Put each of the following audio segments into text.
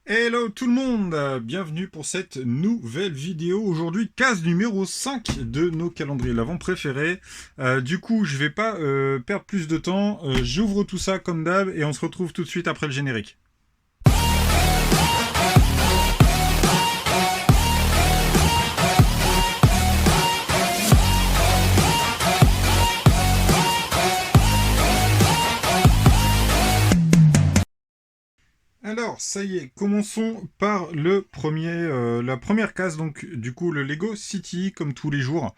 Hello tout le monde, bienvenue pour cette nouvelle vidéo. Aujourd'hui, case numéro 5 de nos calendriers de l'Avent préférés. Du coup, je vais pas perdre plus de temps. J'ouvre tout ça comme d'hab et on se retrouve tout de suite après le générique. Alors, ça y est, commençons par la première case, donc du coup le Lego City, comme tous les jours.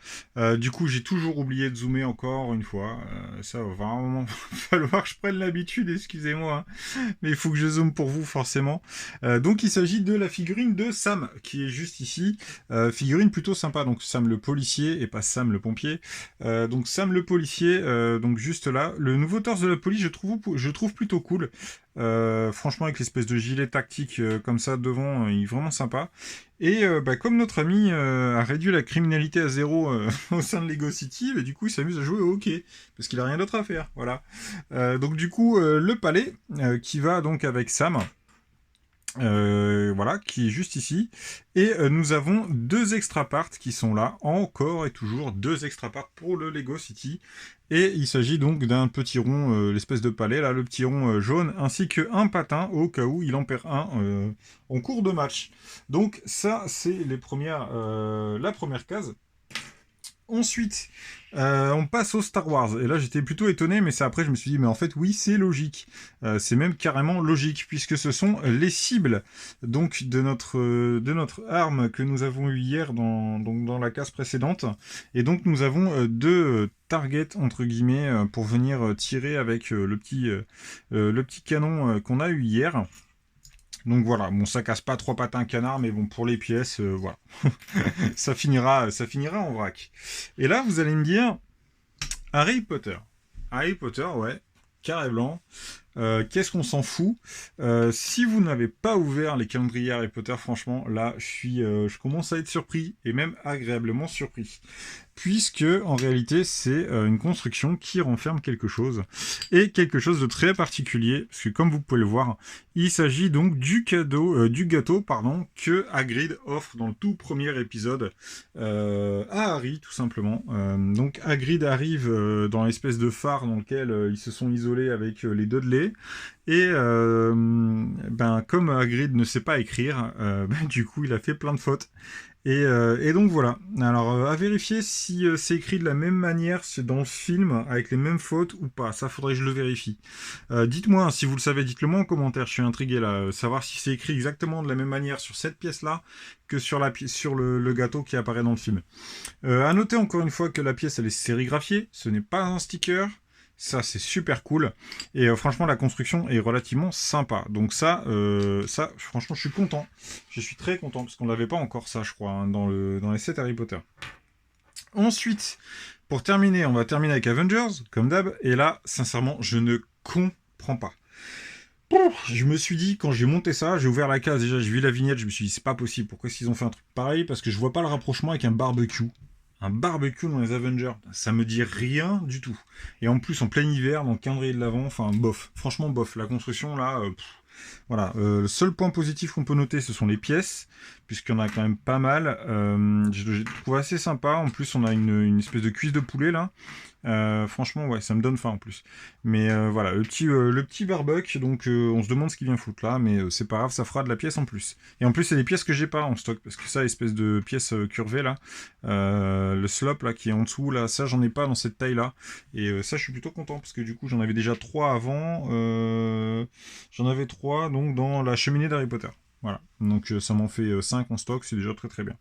Du coup, j'ai toujours oublié de zoomer encore une fois. Ça va vraiment falloir que je prenne l'habitude, excusez-moi, hein. Mais il faut que je zoome pour vous forcément. Donc il s'agit de la figurine de Sam, qui est juste ici. Figurine plutôt sympa, donc Sam le policier et pas Sam le pompier. Donc Sam le policier, donc juste là. Le nouveau torse de la police, je trouve plutôt cool. Franchement, avec l'espèce de gilet tactique comme ça devant, il est vraiment sympa. Et comme notre ami a réduit la criminalité à zéro au sein de Lego City, du coup il s'amuse à jouer au hockey, parce qu'il a rien d'autre à faire, voilà. Donc du coup, le palais qui va donc avec Sam, voilà, qui est juste ici. Et nous avons deux extra parts qui sont là, encore et toujours deux extra parts pour le Lego City. Et il s'agit donc d'un petit rond, l'espèce de palais, là, le petit rond jaune, ainsi qu'un patin au cas où il en perd un en cours de match. Donc ça, c'est la première case. Ensuite, on passe au Star Wars. Et là, j'étais plutôt étonné, mais c'est après, je me suis dit, mais en fait, oui, c'est logique. C'est même carrément logique, puisque ce sont les cibles donc de notre arme que nous avons eu hier dans la case précédente. Et donc, nous avons deux targets, entre guillemets, pour venir tirer avec le petit canon qu'on a eu hier. Donc voilà, bon, ça casse pas trois patins canard, mais bon, pour les pièces, voilà. ça finira en vrac. Et là, vous allez me dire, Harry Potter. Harry Potter, ouais, carré blanc. Qu'est-ce qu'on s'en fout. Si vous n'avez pas ouvert les calendriers Harry Potter, franchement, là, je commence à être surpris, et même agréablement surpris. Puisque, en réalité, c'est une construction qui renferme quelque chose, et quelque chose de très particulier, parce que comme vous pouvez le voir, il s'agit donc du gâteau, pardon, que Hagrid offre dans le tout premier épisode à Harry, tout simplement. Donc Hagrid arrive dans l'espèce de phare dans lequel ils se sont isolés avec les Dudley, et comme Hagrid ne sait pas écrire, du coup il a fait plein de fautes. Et donc voilà. Alors à vérifier si c'est écrit de la même manière c'est dans le film avec les mêmes fautes ou pas. Ça faudrait que je le vérifie. Dites-moi si vous le savez, dites-le moi en commentaire. Je suis intrigué là, savoir si c'est écrit exactement de la même manière sur cette pièce-là que sur le gâteau qui apparaît dans le film. À noter encore une fois que la pièce elle est sérigraphiée. Ce n'est pas un sticker. Ça, c'est super cool. Et franchement, la construction est relativement sympa. Donc ça, franchement, je suis content. Je suis très content, parce qu'on l'avait pas encore, ça, je crois, hein, dans les 7 Harry Potter. Ensuite, pour terminer, on va terminer avec Avengers, comme d'hab. Et là, sincèrement, je ne comprends pas. Je me suis dit, quand j'ai monté ça, j'ai ouvert la case, déjà, j'ai vu la vignette, je me suis dit, c'est pas possible. Pourquoi est-ce qu'ils ont fait un truc pareil? Parce que je vois pas le rapprochement avec un barbecue. Un barbecue dans les Avengers, ça me dit rien du tout. Et en plus, en plein hiver, dans le calendrier de l'avant, enfin, bof. Franchement, bof. La construction, là, voilà. Le seul point positif qu'on peut noter, ce sont les pièces, puisqu'il y en a quand même pas mal. J'ai trouvé assez sympa. En plus, on a une espèce de cuisse de poulet, là. Franchement, ouais, ça me donne faim en plus. Mais voilà, le petit barbecue, donc on se demande ce qu'il vient foutre là, mais c'est pas grave, ça fera de la pièce en plus. Et en plus, c'est des pièces que j'ai pas en stock, parce que ça, espèce de pièce curvée là, le slop là qui est en dessous, là, ça j'en ai pas dans cette taille là. Et ça, je suis plutôt content, parce que du coup, j'en avais déjà 3 avant. J'en avais 3 donc dans la cheminée d'Harry Potter. Voilà, donc ça m'en fait 5 en stock, c'est déjà très très bien.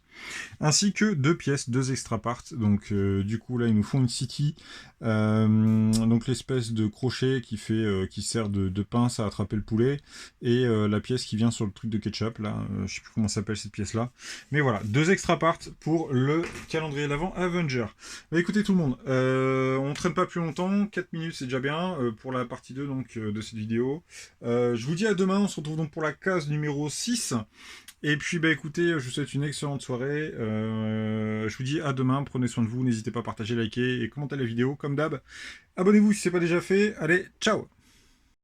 Ainsi que deux pièces, deux extra parts. Donc du coup là ils nous font une city, donc l'espèce de crochet qui sert de pince à attraper le poulet, et la pièce qui vient sur le truc de ketchup là, je sais plus comment s'appelle cette pièce là, mais voilà, deux extra parts pour le calendrier d'avant Avenger. Bah, écoutez tout le monde, on traîne pas plus longtemps, 4 minutes c'est déjà bien pour la partie 2 donc de cette vidéo. Je vous dis à demain, on se retrouve donc pour la case numéro 6. Et puis bah écoutez, je vous souhaite une excellente soirée. Je vous dis à demain, prenez soin de vous, n'hésitez pas à partager, liker et commenter la vidéo comme d'hab. Abonnez-vous si ce n'est pas déjà fait. Allez, ciao!